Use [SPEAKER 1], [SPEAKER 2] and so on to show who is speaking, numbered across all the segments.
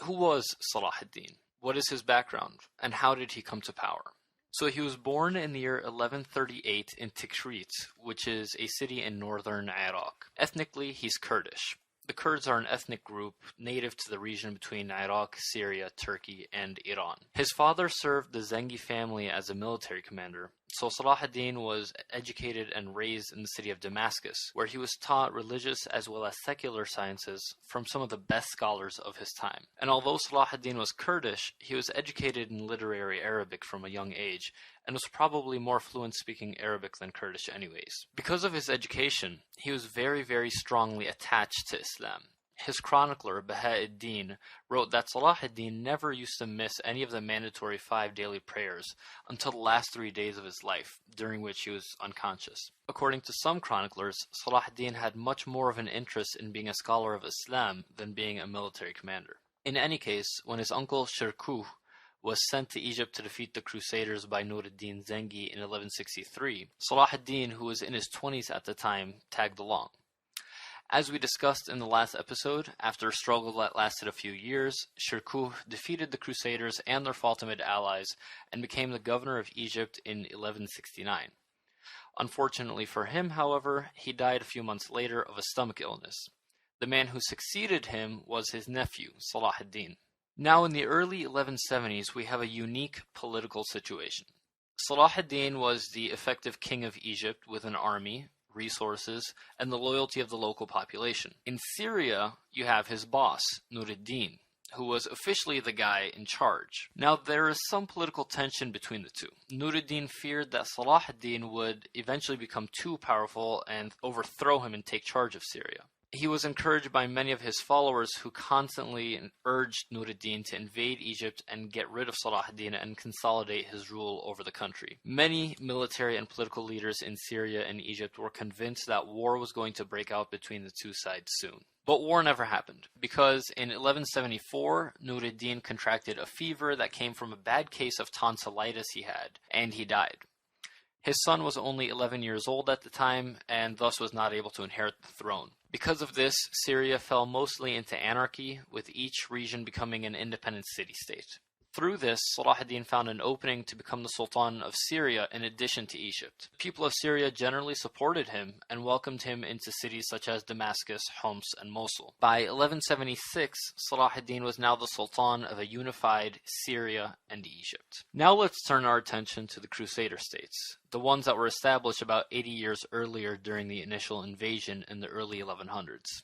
[SPEAKER 1] Who was SalahAldin? What is his background? And how did he come to power? So he was born in the year 1138 in Tikrit, which is a city in northern Iraq. Ethnically, he's Kurdish. The Kurds are an ethnic group native to the region between Iraq, Syria, Turkey, and Iran. His father served the Zengi family as a military commander, so SalahAldin was educated and raised in the city of Damascus, where he was taught religious as well as secular sciences from some of the best scholars of his time. And although SalahAldin was Kurdish, he was educated in literary Arabic from a young age, and was probably more fluent speaking Arabic than Kurdish anyways. Because of his education, he was very strongly attached to Islam. His chronicler, Baha'u'ddin, wrote that SalahAldin never used to miss any of the mandatory 5 daily prayers until the last 3 days of his life, during which he was unconscious. According to some chroniclers, SalahAldin had much more of an interest in being a scholar of Islam than being a military commander. In any case, when his uncle Shirkuh was sent to Egypt to defeat the Crusaders by Nur-ad-Din Zengi in 1163, SalahAldin, who was in his 20s at the time, tagged along. As we discussed in the last episode, after a struggle that lasted a few years, Shirkuh defeated the Crusaders and their Fatimid allies and became the governor of Egypt in 1169. Unfortunately for him, however, he died a few months later of a stomach illness. The man who succeeded him was his nephew, SalahAldin. Now in the early 1170s, we have a unique political situation. SalahAldin was the effective king of Egypt with an army, resources, and the loyalty of the local population. In Syria, you have his boss, Nur-ad-Din, who was officially the guy in charge. Now, there is some political tension between the two. Nur-ad-Din feared that SalahAldin would eventually become too powerful and overthrow him and take charge of Syria. He was encouraged by many of his followers who constantly urged Nur-ad-Din to invade Egypt and get rid of SalahAldin and consolidate his rule over the country. Many military and political leaders in Syria and Egypt were convinced that war was going to break out between the two sides soon. But war never happened, because in 1174, Nur-ad-Din contracted a fever that came from a bad case of tonsillitis he had, and he died. His son was only 11 years old at the time, and thus was not able to inherit the throne. Because of this, Syria fell mostly into anarchy, with each region becoming an independent city-state. Through this, SalahAldin found an opening to become the Sultan of Syria in addition to Egypt. The people of Syria generally supported him and welcomed him into cities such as Damascus, Homs, and Mosul. By 1176, SalahAldin was now the Sultan of a unified Syria and Egypt. Now let's turn our attention to the Crusader states, the ones that were established about 80 years earlier during the initial invasion in the early 1100s.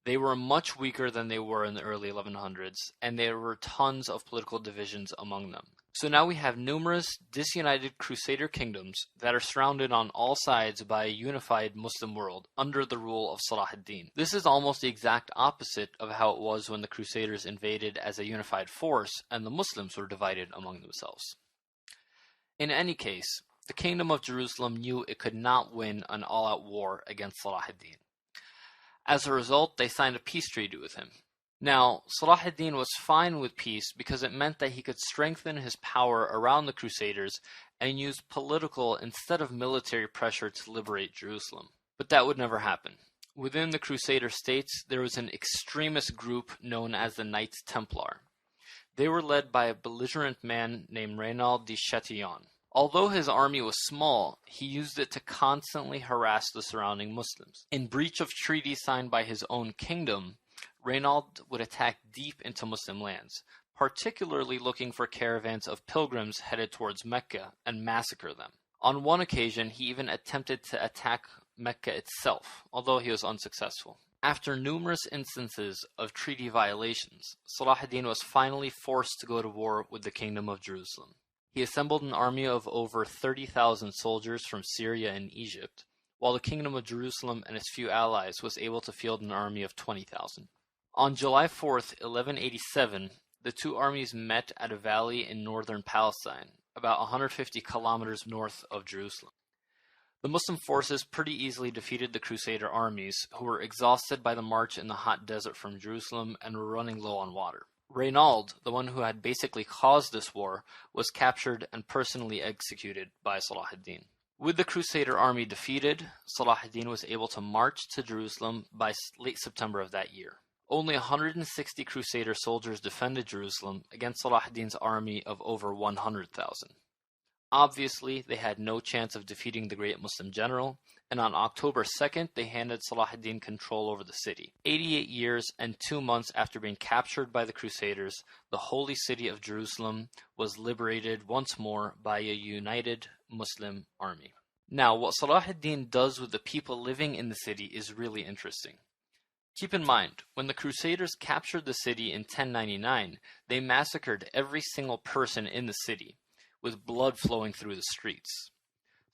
[SPEAKER 1] They were much weaker than they were in the early 1100s, and there were tons of political divisions among them. So now we have numerous disunited Crusader kingdoms that are surrounded on all sides by a unified Muslim world under the rule of SalahAldin. This is almost the exact opposite of how it was when the Crusaders invaded as a unified force and the Muslims were divided among themselves. In any case, the Kingdom of Jerusalem knew it could not win an all-out war against SalahAldin. As a result, they signed a peace treaty with him. Now, SalahAldin was fine with peace because it meant that he could strengthen his power around the Crusaders and use political instead of military pressure to liberate Jerusalem. But that would never happen. Within the Crusader states, there was an extremist group known as the Knights Templar. They were led by a belligerent man named Reynald de Chatillon. Although his army was small, he used it to constantly harass the surrounding Muslims. In breach of treaties signed by his own kingdom, Reynald would attack deep into Muslim lands, particularly looking for caravans of pilgrims headed towards Mecca and massacre them. On one occasion, he even attempted to attack Mecca itself, although he was unsuccessful. After numerous instances of treaty violations, SalahAldin was finally forced to go to war with the Kingdom of Jerusalem. He assembled an army of over 30,000 soldiers from Syria and Egypt, while the Kingdom of Jerusalem and its few allies was able to field an army of 20,000. On July 4th, 1187, the two armies met at a valley in northern Palestine, about 150 kilometers north of Jerusalem. The Muslim forces pretty easily defeated the Crusader armies, who were exhausted by the march in the hot desert from Jerusalem and were running low on water. Reynald, the one who had basically caused this war, was captured and personally executed by SalahAldin. With the Crusader army defeated, SalahAldin was able to march to Jerusalem by late September of that year. Only 160 Crusader soldiers defended Jerusalem against SalahAldin's army of over 100,000. Obviously, they had no chance of defeating the great Muslim general, and on October 2nd, they handed SalahAldin control over the city. 88 years and 2 months after being captured by the Crusaders, the holy city of Jerusalem was liberated once more by a united Muslim army. Now, what SalahAldin does with the people living in the city is really interesting. Keep in mind, when the Crusaders captured the city in 1099, they massacred every single person in the city, with blood flowing through the streets.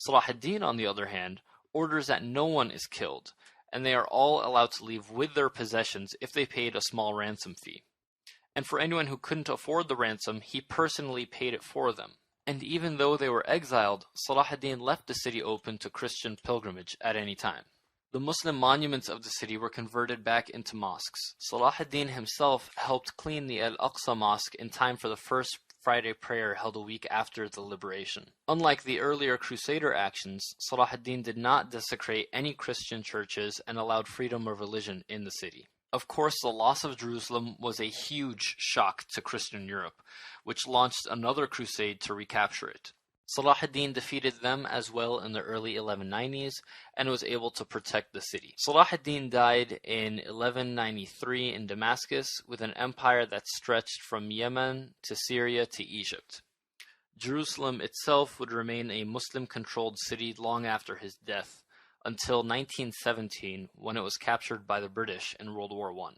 [SPEAKER 1] SalahAldin, on the other hand, orders that no one is killed, and they are all allowed to leave with their possessions if they paid a small ransom fee. And for anyone who couldn't afford the ransom, he personally paid it for them. And even though they were exiled, SalahAldin left the city open to Christian pilgrimage at any time. The Muslim monuments of the city were converted back into mosques. SalahAldin himself helped clean the Al-Aqsa Mosque in time for the first Friday prayer held a week after the liberation. Unlike the earlier Crusader actions, SalahAldin did not desecrate any Christian churches and allowed freedom of religion in the city. Of course, the loss of Jerusalem was a huge shock to Christian Europe, which launched another crusade to recapture it. SalahAldin defeated them as well in the early 1190s and was able to protect the city. SalahAldin died in 1193 in Damascus with an empire that stretched from Yemen to Syria to Egypt. Jerusalem itself would remain a Muslim-controlled city long after his death, until 1917 when it was captured by the British in World War I.